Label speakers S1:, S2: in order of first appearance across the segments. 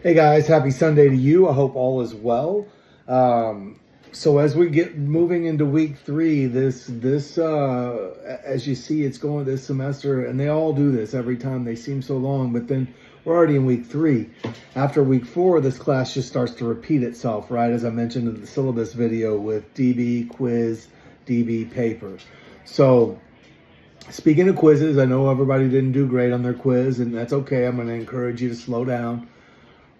S1: Hey guys, happy Sunday to you. I hope all is well. So as we get moving into week 3, this as you see, it's going this semester, and they all do this every time. They seem so long, but then we're already in week 3. After week 4, this class just starts to repeat itself, right? As I mentioned in the syllabus video with DB quiz, DB paper. So speaking of quizzes, I know everybody didn't do great on their quiz, and that's okay. I'm going to encourage you to slow down.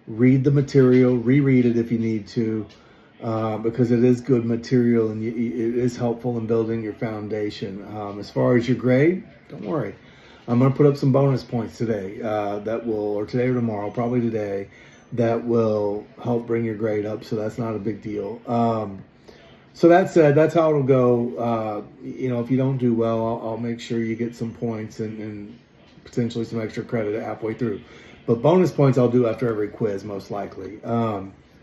S1: Read the material, reread it if you need to, because it is good material and it is helpful in building your foundation. As far as your grade, don't worry. I'm going to put up some bonus points today or today or tomorrow, probably today, that will help bring your grade up, so that's not a big deal. So that said, that's how it'll go. If you don't do well, I'll make sure you get some points and potentially some extra credit halfway through. But bonus points I'll do after every quiz, most likely.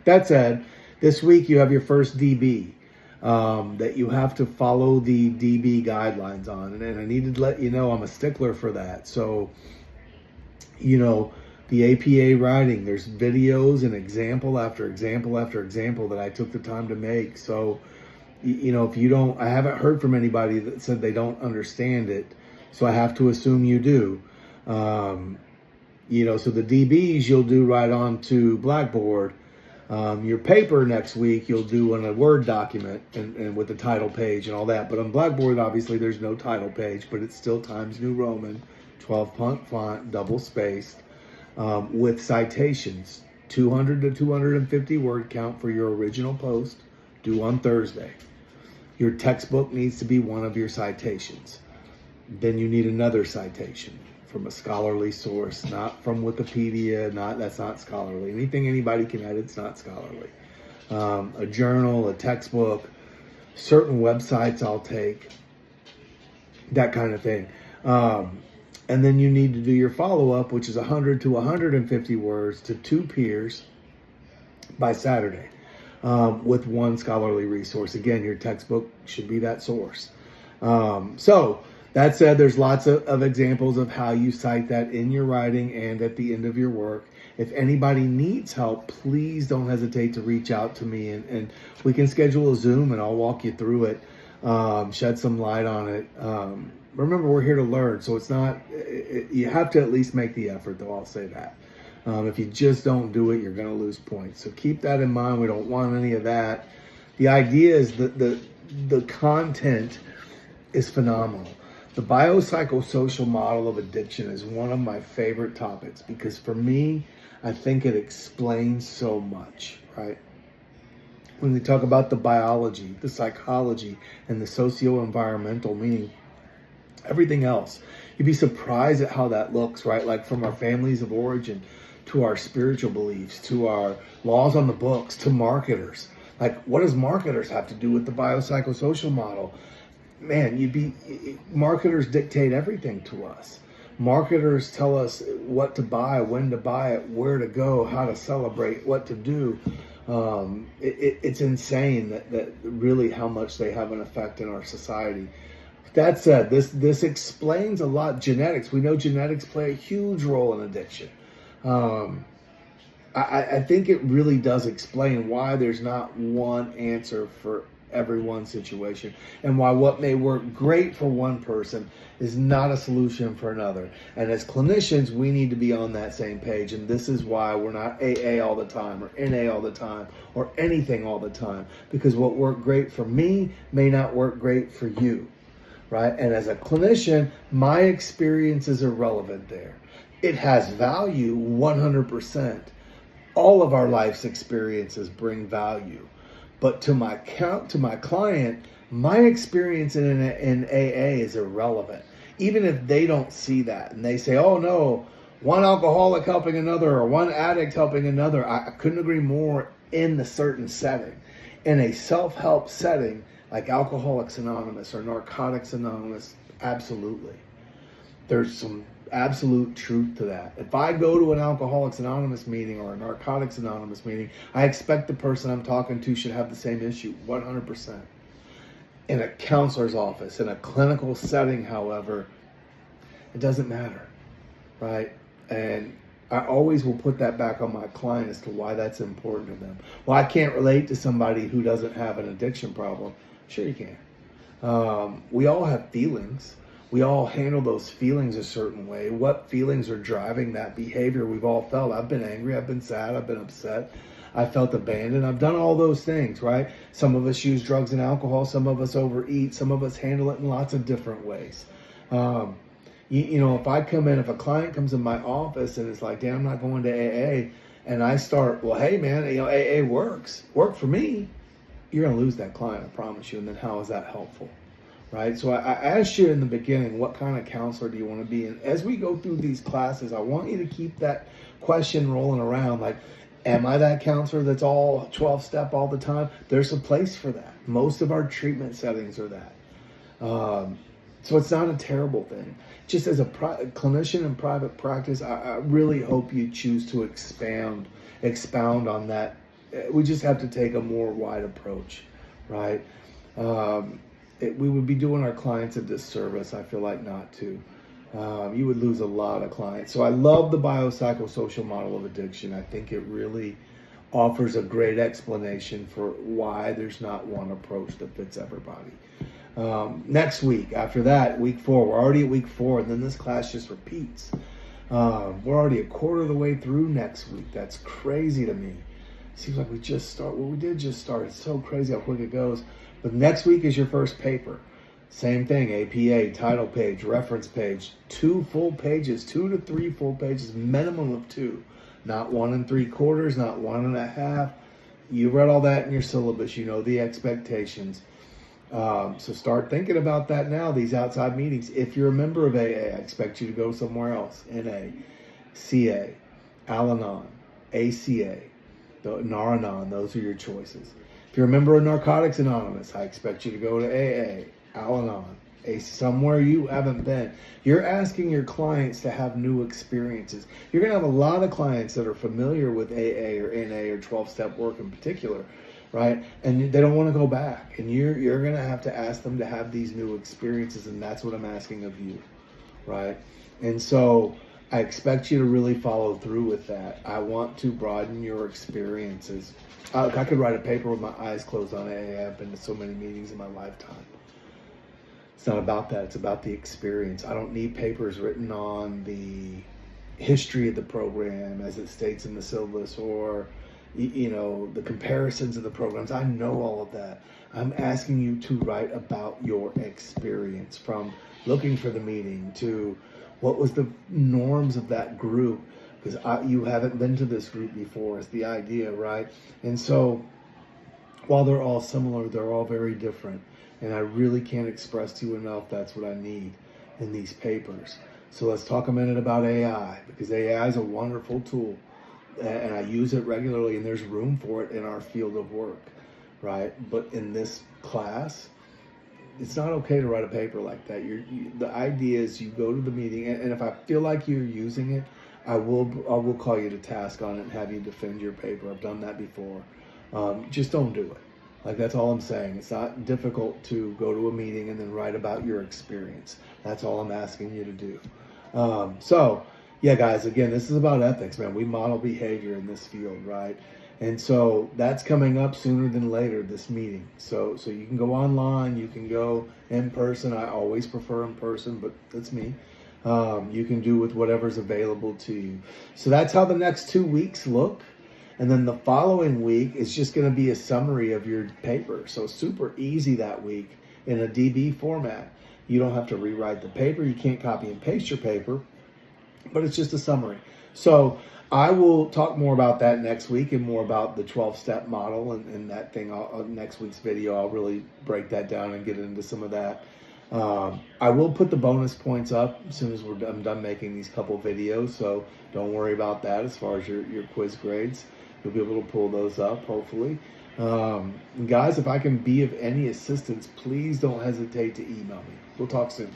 S1: That said, this week you have your first DB that you have to follow the DB guidelines on. And I needed to let you know I'm a stickler for that. So, the APA writing, there's videos and example after example after example that I took the time to make. So, if you don't, I haven't heard from anybody that said they don't understand it. So I have to assume you do. So the DBs you'll do right on to Blackboard. Your paper next week you'll do on a Word document and with the title page and all that. But on Blackboard, obviously, there's no title page, but it's still Times New Roman, 12-point font, double spaced, with citations, 200 to 250 word count for your original post, due on Thursday. Your textbook needs to be one of your citations. Then you need another citation from a scholarly source, not from Wikipedia. That's not scholarly. Anything anybody can edit's not scholarly. A journal, a textbook, certain websites I'll take, that kind of thing. And then you need to do your follow-up, which is 100 to 150 words to 2 peers by Saturday, with one scholarly resource. Again, your textbook should be that source. So that said, there's lots of examples of how you cite that in your writing and at the end of your work. If anybody needs help, please don't hesitate to reach out to me, and we can schedule a Zoom and I'll walk you through it, shed some light on it. Remember, we're here to learn, so it's not, you have to at least make the effort, though, I'll say that. If you just don't do it, you're going to lose points. So keep that in mind. We don't want any of that. The idea is that the content is phenomenal. The biopsychosocial model of addiction is one of my favorite topics because for me, I think it explains so much, right? When we talk about the biology, the psychology, and the socio-environmental, meaning everything else, you'd be surprised at how that looks, right? Like from our families of origin to our spiritual beliefs, to our laws on the books, to marketers. Like, what does marketers have to do with the biopsychosocial model? Man, marketers dictate everything to us. Marketers tell us what to buy, when to buy it, where to go, how to celebrate, what to do. It's insane that really how much they have an effect in our society. That said, this explains a lot. Genetics, we know genetics play a huge role in addiction. I think it really does explain why there's not one answer for everyone's situation, and why what may work great for one person is not a solution for another. And as clinicians, we need to be on that same page, and this is why we're not AA all the time or NA all the time or anything all the time, because what worked great for me may not work great for you, right? And as a clinician, my experience is irrelevant there. It has value 100%. All of our life's experiences bring value. But to my client, my experience in AA is irrelevant. Even if they don't see that and they say, oh no, one alcoholic helping another or one addict helping another. I couldn't agree more in the certain setting. In a self-help setting like Alcoholics Anonymous or Narcotics Anonymous, absolutely. There's some absolute truth to that. If I go to an Alcoholics Anonymous meeting or a Narcotics Anonymous meeting, I expect the person I'm talking to should have the same issue, 100%. In a counselor's office, in a clinical setting, however, it doesn't matter, right? And I always will put that back on my client as to why that's important to them. Well, I can't relate to somebody who doesn't have an addiction problem. Sure you can. We all have feelings. We all handle those feelings a certain way. What feelings are driving that behavior? We've all felt. I've been angry. I've been sad. I've been upset. I felt abandoned. I've done all those things, right? Some of us use drugs and alcohol. Some of us overeat. Some of us handle it in lots of different ways. If I come in, if a client comes in my office and it's like, damn, I'm not going to AA, and I start, well, hey, man, AA worked for me, you're going to lose that client, I promise you. And then how is that helpful, right? So I asked you in the beginning, what kind of counselor do you want to be? And as we go through these classes, I want you to keep that question rolling around, like, am I that counselor that's all 12-step all the time? There's a place for that. Most of our treatment settings are that. So it's not a terrible thing. Just as a clinician in private practice, I really hope you choose to expound on that. We just have to take a more wide approach, right? We would be doing our clients a disservice, I feel like, not to. You would lose a lot of clients. So I love the biopsychosocial model of addiction. I think it really offers a great explanation for why there's not one approach that fits everybody. Next week, after that, week 4, we're already at week 4, and then this class just repeats. We're already a quarter of the way through next week. That's crazy to me. Seems like we just start. Well, we did just start. It's so crazy how quick it goes. But next week is your first paper. Same thing, APA, title page, reference page, 2 full pages, 2 to 3 full pages, minimum of 2. Not 1 3/4, not 1 1/2. You read all that in your syllabus. You know the expectations. So start thinking about that now, these outside meetings. If you're a member of AA, I expect you to go somewhere else. NA, CA, Al-Anon, ACA, Nar-Anon, those are your choices. If you're a member of Narcotics Anonymous, I expect you to go to AA, Al-Anon, somewhere you haven't been. You're asking your clients to have new experiences. You're going to have a lot of clients that are familiar with AA or NA or 12-step work in particular, right? And they don't want to go back. And you're going to have to ask them to have these new experiences, and that's what I'm asking of you, right? And so I expect you to really follow through with that. I want to broaden your experiences. I could write a paper with my eyes closed on AA. I've been to so many meetings in my lifetime. It's not about that. It's about the experience. I don't need papers written on the history of the program as it states in the syllabus, or the comparisons of the programs. I know all of that. I'm asking you to write about your experience, from looking for the meeting to what was the norms of that group, because you haven't been to this group before is the idea, right? And so while they're all similar, they're all very different. And I really can't express to you enough that's what I need in these papers. So let's talk a minute about AI, because AI is a wonderful tool. And I use it regularly, and there's room for it in our field of work, right? But in this class, it's not okay to write a paper like that. The idea is you go to the meeting, and if I feel like you're using it, I will call you to task on it and have you defend your paper. I've done that before. Just don't do it. Like, that's all I'm saying. It's not difficult to go to a meeting and then write about your experience. That's all I'm asking you to do. Yeah, guys, again, this is about ethics, man. We model behavior in this field, right? And so that's coming up sooner than later, this meeting. So you can go online, you can go in person. I always prefer in person, but that's me. You can do with whatever's available to you. So that's how the next 2 weeks look. And then the following week is just going to be a summary of your paper. So super easy that week in a DB format. You don't have to rewrite the paper. You can't copy and paste your paper, but it's just a summary. So I will talk more about that next week, and more about the 12-step model and that thing. Next week's video, I'll really break that down and get into some of that. I will put the bonus points up as soon as I'm done making these couple videos, so don't worry about that as far as your quiz grades. You'll be able to pull those up, hopefully. Guys, if I can be of any assistance, please don't hesitate to email me. We'll talk soon.